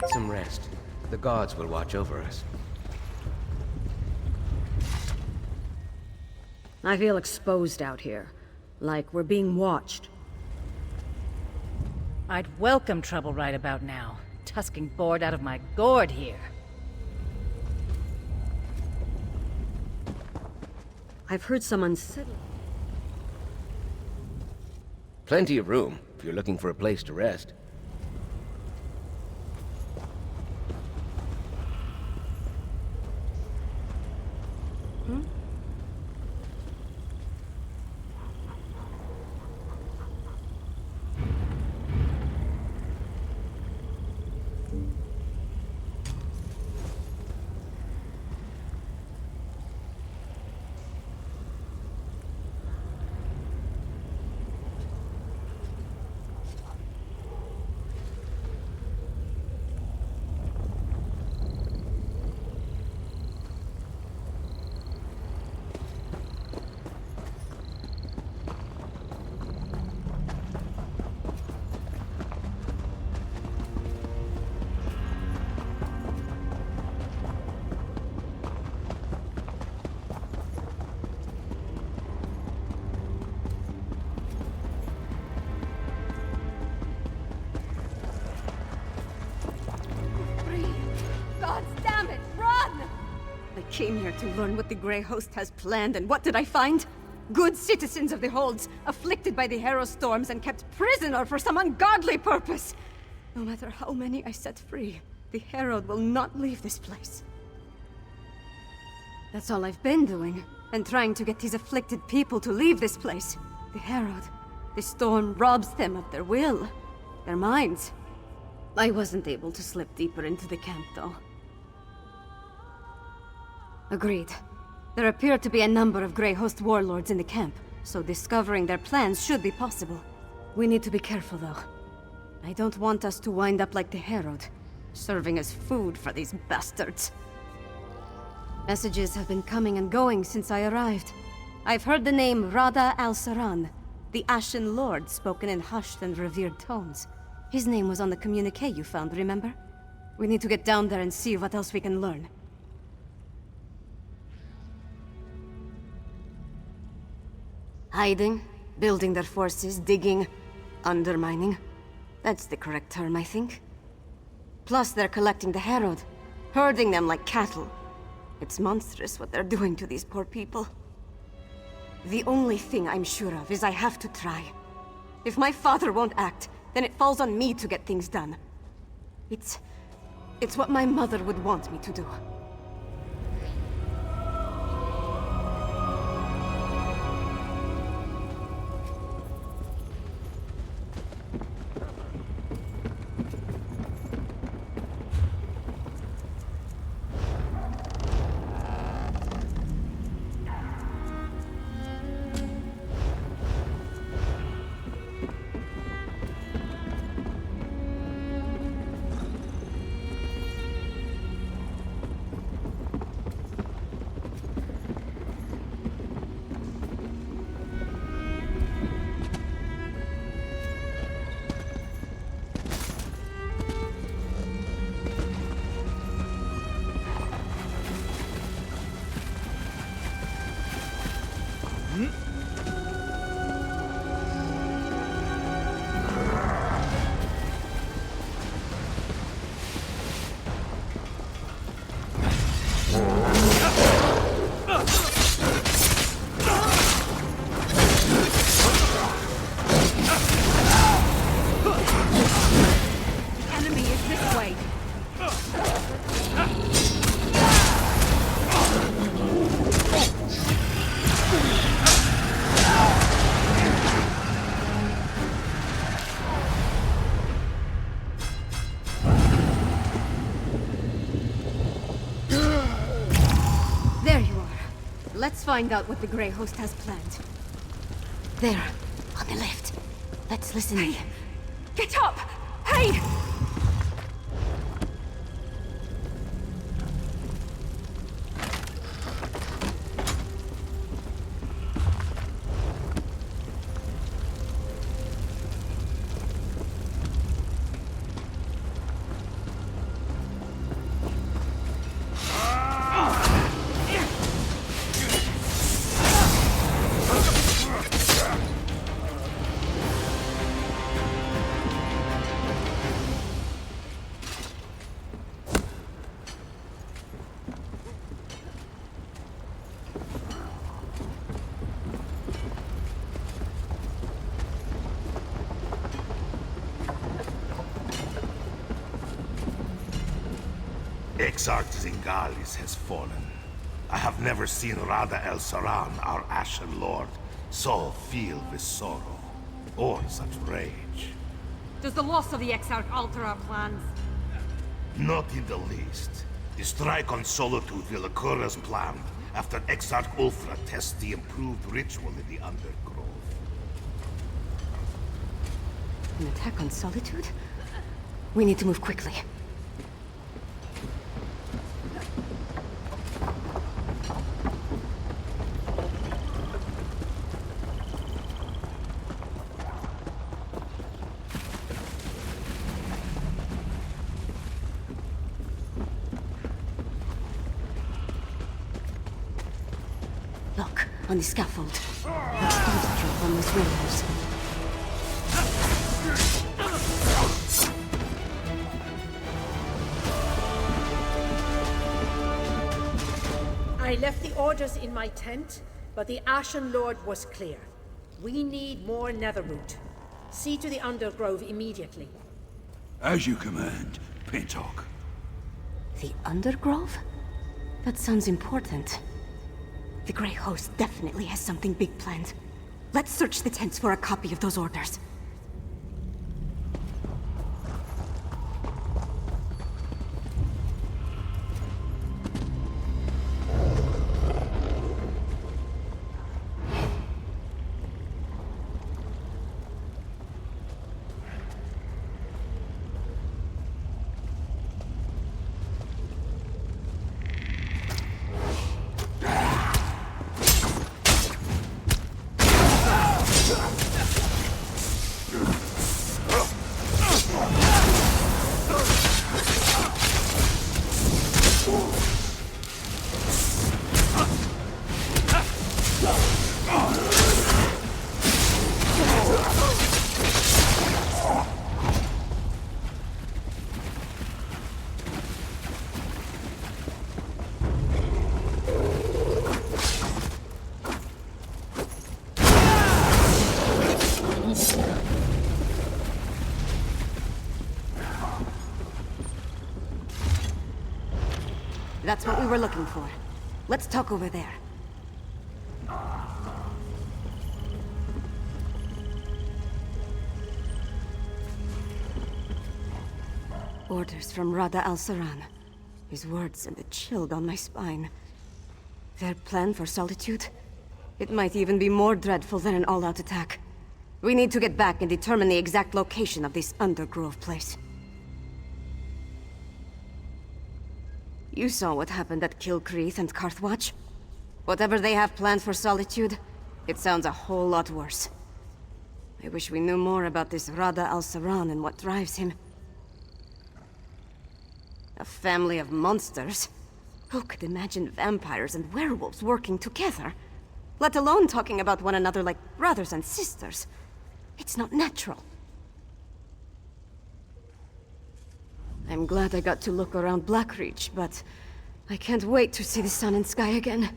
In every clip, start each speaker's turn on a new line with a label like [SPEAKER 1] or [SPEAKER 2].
[SPEAKER 1] Get some rest. The gods will watch over us.
[SPEAKER 2] I feel exposed out here. Like we're being watched.
[SPEAKER 3] I'd welcome trouble right about now. Tusking bored out of my gourd here.
[SPEAKER 2] I've heard someone say...
[SPEAKER 1] Plenty of room, if you're looking for a place to rest.
[SPEAKER 2] I came here to learn what the Grey Host has planned, and what did I find? Good citizens of the Holds, afflicted by the Harrow storms and kept prisoner for some ungodly purpose. No matter how many I set free, the Herald will not leave this place. That's all I've been doing, and trying to get these afflicted people to leave this place. The Herald, the storm robs them of their will, their minds. I wasn't able to slip deeper into the camp, though. Agreed. There appear to be a number of Grey Host warlords in the camp, so discovering their plans should be possible. We need to be careful, though. I don't want us to wind up like the Herald, serving as food for these bastards. Messages have been coming and going since I arrived. I've heard the name Rada al-Saran, the Ashen Lord, spoken in hushed and revered tones. His name was on the communique you found, remember? We need to get down there and see what else we can learn. Hiding, building their forces, digging, undermining. That's the correct term, I think. Plus, they're collecting the Herald, herding them like cattle. It's monstrous what they're doing to these poor people. The only thing I'm sure of is I have to try. If my father won't act, then it falls on me to get things done. It's what my mother would want me to do. Let's find out what the Grey Host has planned. There, on the left. Let's listen. Hey, get up! Hey!
[SPEAKER 4] Exarch Zingalis has fallen. I have never seen Rada El Saran, our Ashen Lord, so filled with sorrow, or such rage.
[SPEAKER 2] Does the loss of the Exarch alter our plans?
[SPEAKER 4] Not in the least. The strike on Solitude will occur as planned after Exarch Ulfra tests the improved ritual in the Undergrove.
[SPEAKER 2] An attack on Solitude? We need to move quickly. Look, on the scaffold. Let's eavesdrop on this rumors.
[SPEAKER 5] I left the orders in my tent, but the Ashen Lord was clear. We need more Netherroot. See to the Undergrove immediately.
[SPEAKER 6] As you command, Pintock.
[SPEAKER 2] The Undergrove? That sounds important. The Grey Host definitely has something big planned. Let's search the tents for a copy of those orders. That's what we were looking for. Let's talk over there. Orders from Rada Al Saran. His words sent a chill down my spine. Their plan for Solitude? It might even be more dreadful than an all-out attack. We need to get back and determine the exact location of this Undergrove place. You saw what happened at Kilcreath and Carthwatch. Whatever they have planned for Solitude, it sounds a whole lot worse. I wish we knew more about this Rada Al Saran and what drives him. A family of monsters? Who could imagine vampires and werewolves working together? Let alone talking about one another like brothers and sisters. It's not natural. I'm glad I got to look around Blackreach, but I can't wait to see the sun and sky again.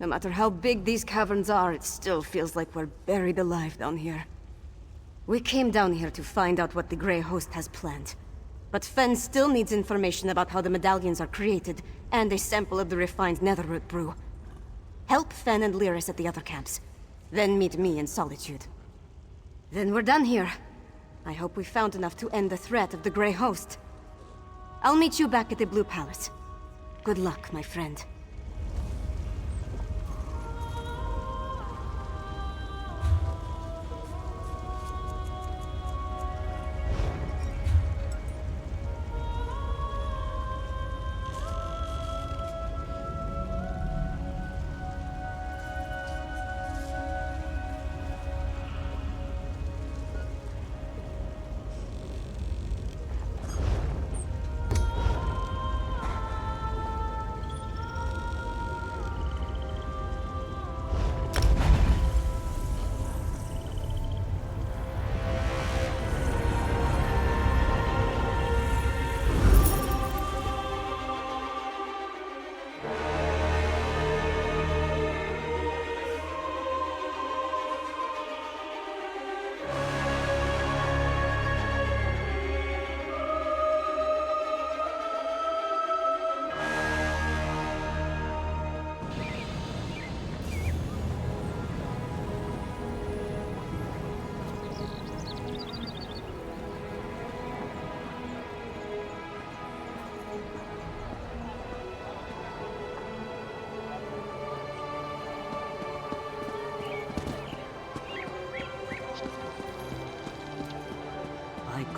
[SPEAKER 2] No matter how big these caverns are, it still feels like we're buried alive down here. We came down here to find out what the Grey Host has planned. But Fen still needs information about how the medallions are created, and a sample of the refined Netherroot brew. Help Fen and Lyris at the other camps. Then meet me in Solitude. Then we're done here. I hope we found enough to end the threat of the Grey Host. I'll meet you back at the Blue Palace. Good luck, my friend.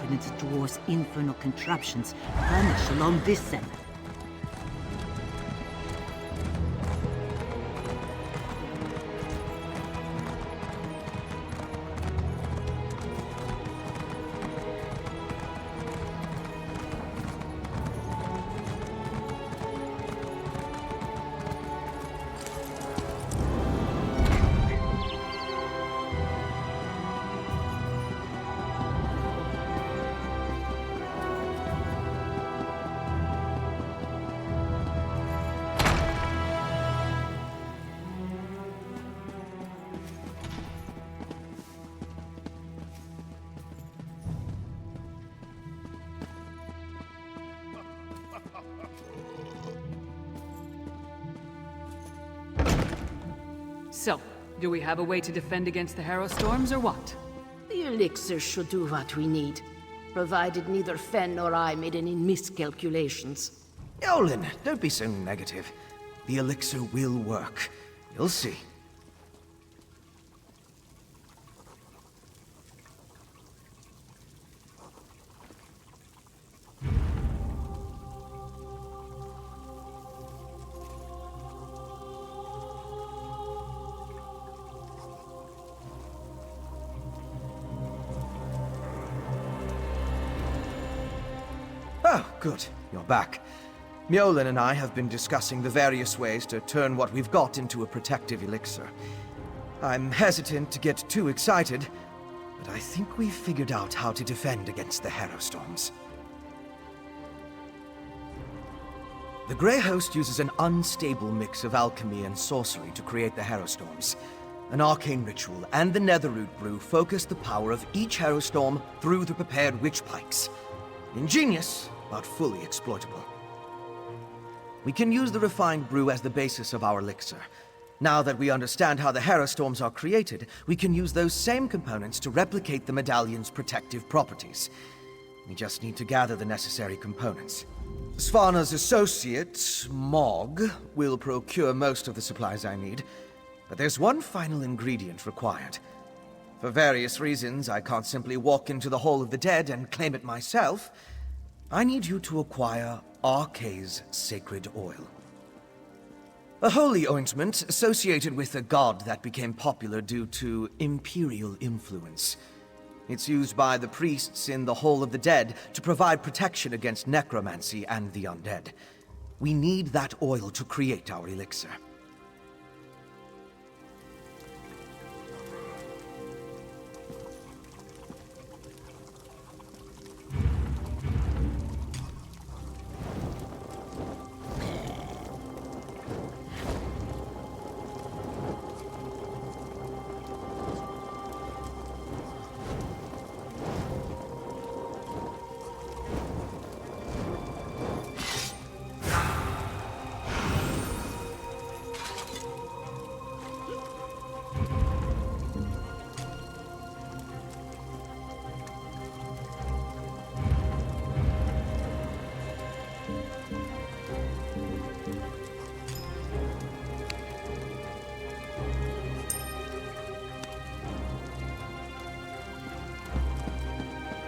[SPEAKER 7] confidence in dwarves' infernal contraptions vanish along this them.
[SPEAKER 8] So, do we have a way to defend against the Harrow Storms, or what?
[SPEAKER 5] The elixir should do what we need, provided neither Fen nor I made any miscalculations.
[SPEAKER 9] Yolen, don't be so negative. The elixir will work. You'll see. Oh, good. You're back. Mjolnir and I have been discussing the various ways to turn what we've got into a protective elixir. I'm hesitant to get too excited, but I think we've figured out how to defend against the Harrow Storms. The Grey Host uses an unstable mix of alchemy and sorcery to create the Harrow Storms. An arcane ritual and the Netherroot brew focus the power of each Harrow Storm through the prepared witch pikes. Ingenious, but fully exploitable. We can use the refined brew as the basis of our elixir. Now that we understand how the Harrow Storms are created, we can use those same components to replicate the medallion's protective properties. We just need to gather the necessary components. Svana's associate, Mog, will procure most of the supplies I need, but there's one final ingredient required. For various reasons, I can't simply walk into the Hall of the Dead and claim it myself. I need you to acquire Arkay's sacred oil. A holy ointment associated with a god that became popular due to imperial influence. It's used by the priests in the Hall of the Dead to provide protection against necromancy and the undead. We need that oil to create our elixir.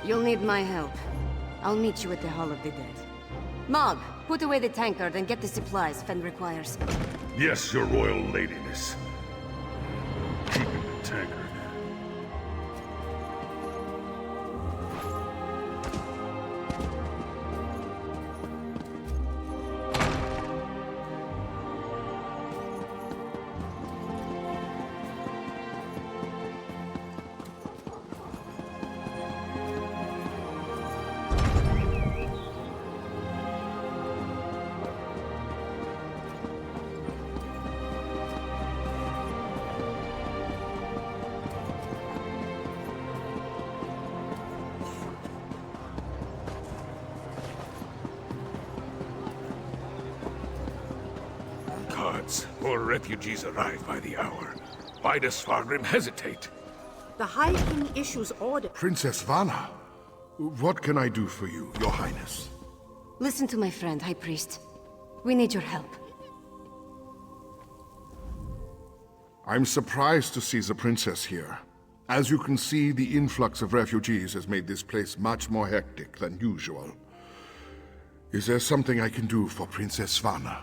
[SPEAKER 2] You'll need my help. I'll meet you at the Hall of the Dead. Mog, put away the tankard and get the supplies Fen requires.
[SPEAKER 6] Yes, your royal ladiness. Keeping the tankard. Guards, more refugees arrive by the hour. Why does Svargrim hesitate?
[SPEAKER 5] The High King issues order.
[SPEAKER 10] Princess Vana, what can I do for you, Your Highness?
[SPEAKER 2] Listen to my friend, High Priest. We need your help.
[SPEAKER 10] I'm surprised to see the princess here. As you can see, the influx of refugees has made this place much more hectic than usual. Is there something I can do for Princess Svanna?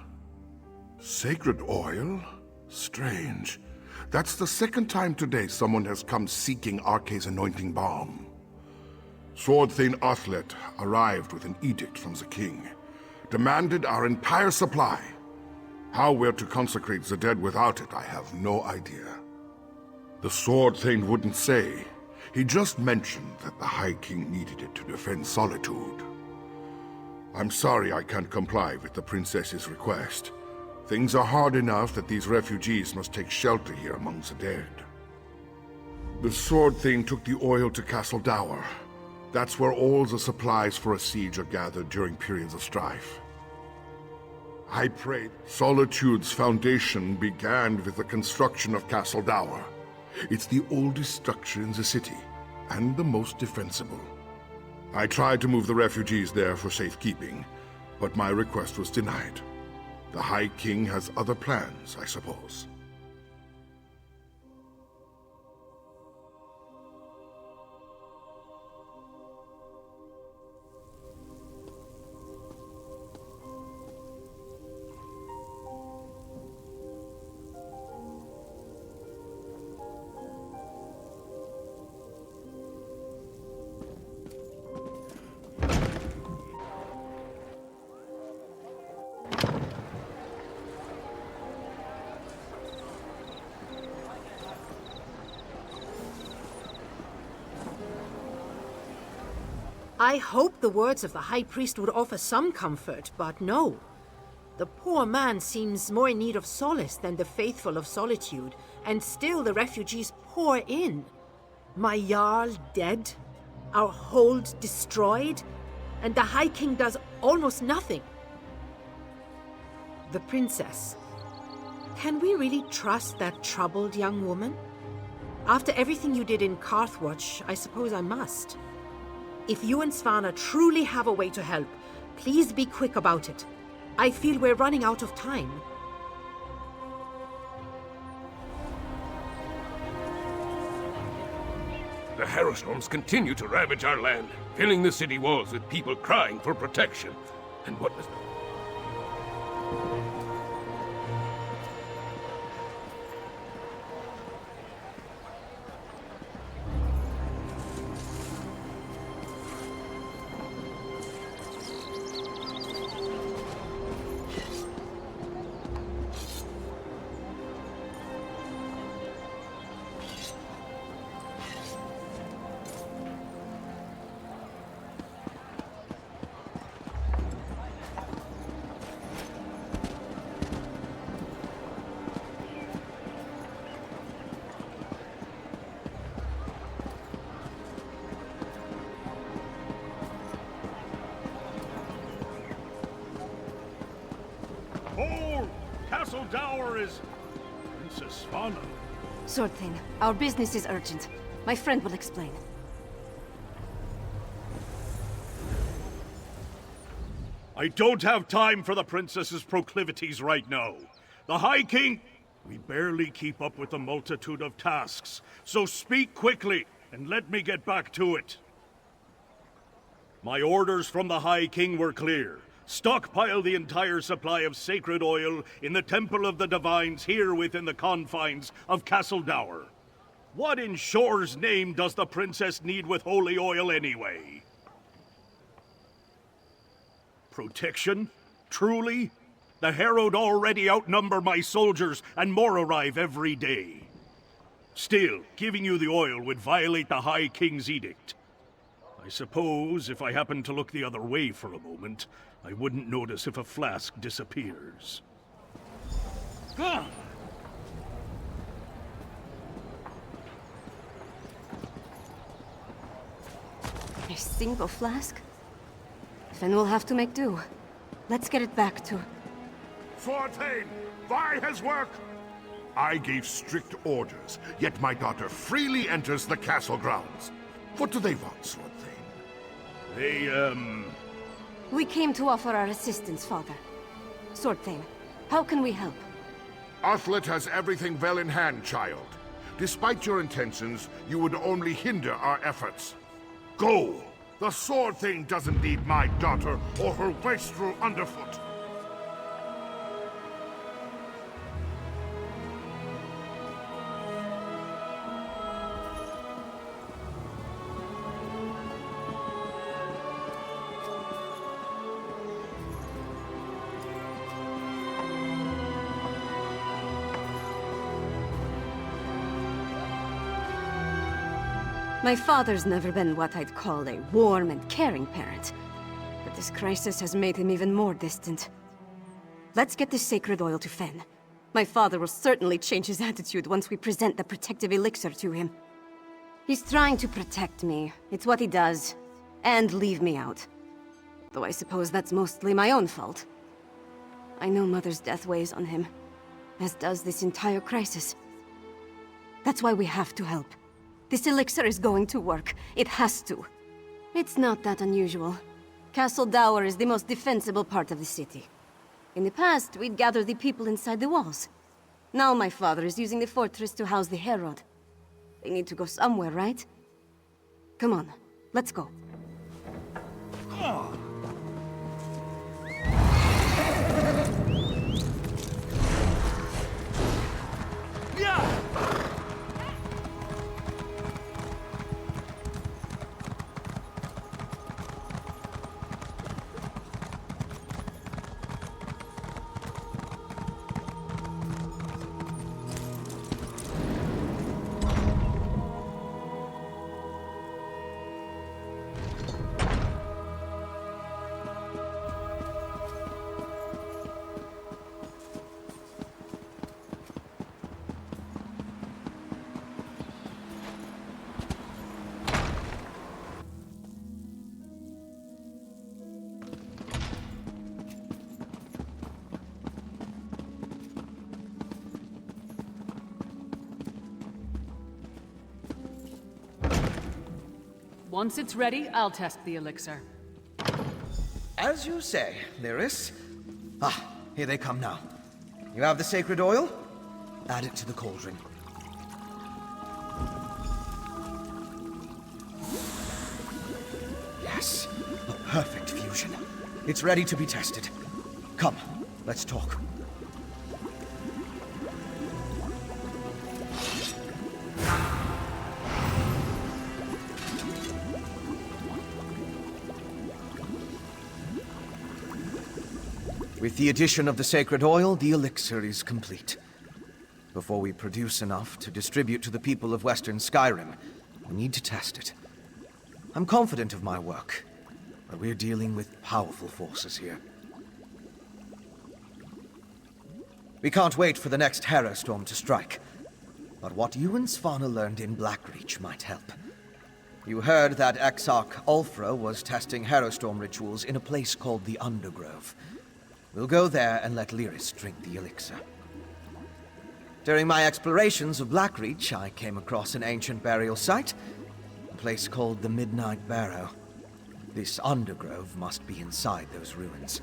[SPEAKER 10] Sacred oil? Strange. That's the second time today someone has come seeking Arkay's anointing balm. Sword Thane Athlet arrived with an edict from the king. Demanded our entire supply. How we're to consecrate the dead without it, I have no idea. The Sword Thane wouldn't say. He just mentioned that the High King needed it to defend Solitude. I'm sorry I can't comply with the princess's request. Things are hard enough that these refugees must take shelter here among the dead. The Sword Thane took the oil to Castle Dour. That's where all the supplies for a siege are gathered during periods of strife. I prayed Solitude's foundation began with the construction of Castle Dour. It's the oldest structure in the city, and the most defensible. I tried to move the refugees there for safekeeping, but my request was denied. The High King has other plans, I suppose.
[SPEAKER 5] I hoped the words of the High Priest would offer some comfort, but no. The poor man seems more in need of solace than the faithful of Solitude, and still the refugees pour in. My Jarl dead, our hold destroyed, and the High King does almost nothing. The princess. Can we really trust that troubled young woman? After everything you did in Carthwatch, I suppose I must. If you and Svanna truly have a way to help, please be quick about it. I feel we're running out of time.
[SPEAKER 6] The Harrowstorms continue to ravage our land, filling the city walls with people crying for protection. And what does
[SPEAKER 11] Hold! Castle Dour is... Princess Svanna.
[SPEAKER 2] Sword Thane, our business is urgent. My friend will explain.
[SPEAKER 11] I don't have time for the princess's proclivities right now. The High King... We barely keep up with the multitude of tasks, so speak quickly and let me get back to it. My orders from the High King were clear. Stockpile the entire supply of sacred oil in the Temple of the Divines here within the confines of Castle Dour. What in Shore's name does the princess need with holy oil anyway? Protection? Truly? The Harrowed already outnumber my soldiers, and more arrive every day. Still, giving you the oil would violate the High King's edict. I suppose if I happened to look the other way for a moment, I wouldn't notice if a flask disappears.
[SPEAKER 2] A single flask? Then we'll have to make do. Let's get it back to...
[SPEAKER 10] Sword Thane, by his work! I gave strict orders, yet my daughter freely enters the castle grounds. What do they want, Sword Thane?
[SPEAKER 11] They,
[SPEAKER 2] We came to offer our assistance, Father. Sword Thane, how can we help?
[SPEAKER 10] Athlet has everything well in hand, child. Despite your intentions, you would only hinder our efforts. Go! The sword thing doesn't need my daughter or her wastrel underfoot.
[SPEAKER 2] My father's never been what I'd call a warm and caring parent, but this crisis has made him even more distant. Let's get this sacred oil to Fen. My father will certainly change his attitude once we present the protective elixir to him. He's trying to protect me, it's what he does, and leave me out. Though I suppose that's mostly my own fault. I know Mother's death weighs on him, as does this entire crisis. That's why we have to help. This elixir is going to work. It has to. It's not that unusual. Castle Dower is the most defensible part of the city. In the past, we'd gather the people inside the walls. Now my father is using the fortress to house the Herod. They need to go somewhere, right? Come on, let's go.
[SPEAKER 8] Once it's ready, I'll test the elixir.
[SPEAKER 9] As you say, Lyris. Ah, here they come now. You have the sacred oil? Add it to the cauldron. Yes, a perfect fusion. It's ready to be tested. Come, let's talk. With the addition of the sacred oil, the elixir is complete. Before we produce enough to distribute to the people of Western Skyrim, we need to test it. I'm confident of my work, but we're dealing with powerful forces here. We can't wait for the next Harrowstorm to strike. But what you and Svanna learned in Blackreach might help. You heard that Exarch Ulfra was testing Harrowstorm rituals in a place called the Undergrove. We'll go there and let Lyris drink the elixir. During my explorations of Blackreach, I came across an ancient burial site, a place called the Midnight Barrow. This Undergrove must be inside those ruins.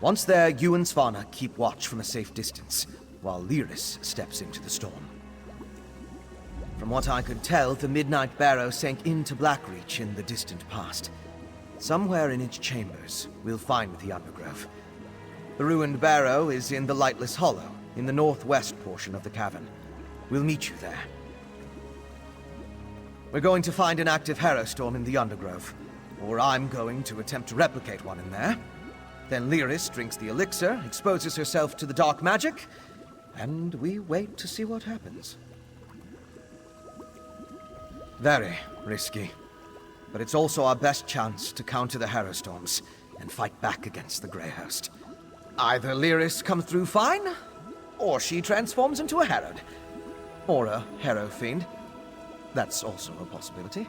[SPEAKER 9] Once there, you and Svanna keep watch from a safe distance, while Lyris steps into the storm. From what I could tell, the Midnight Barrow sank into Blackreach in the distant past. Somewhere in its chambers, we'll find the Undergrove. The ruined barrow is in the Lightless Hollow, in the northwest portion of the cavern. We'll meet you there. We're going to find an active Harrowstorm in the Undergrove, or I'm going to attempt to replicate one in there. Then Lyris drinks the elixir, exposes herself to the dark magic, and we wait to see what happens. Very risky, but it's also our best chance to counter the Harrowstorms and fight back against the Grey Host. Either Lyris comes through fine, or she transforms into a Herod. Or a Harrow Fiend. That's also a possibility.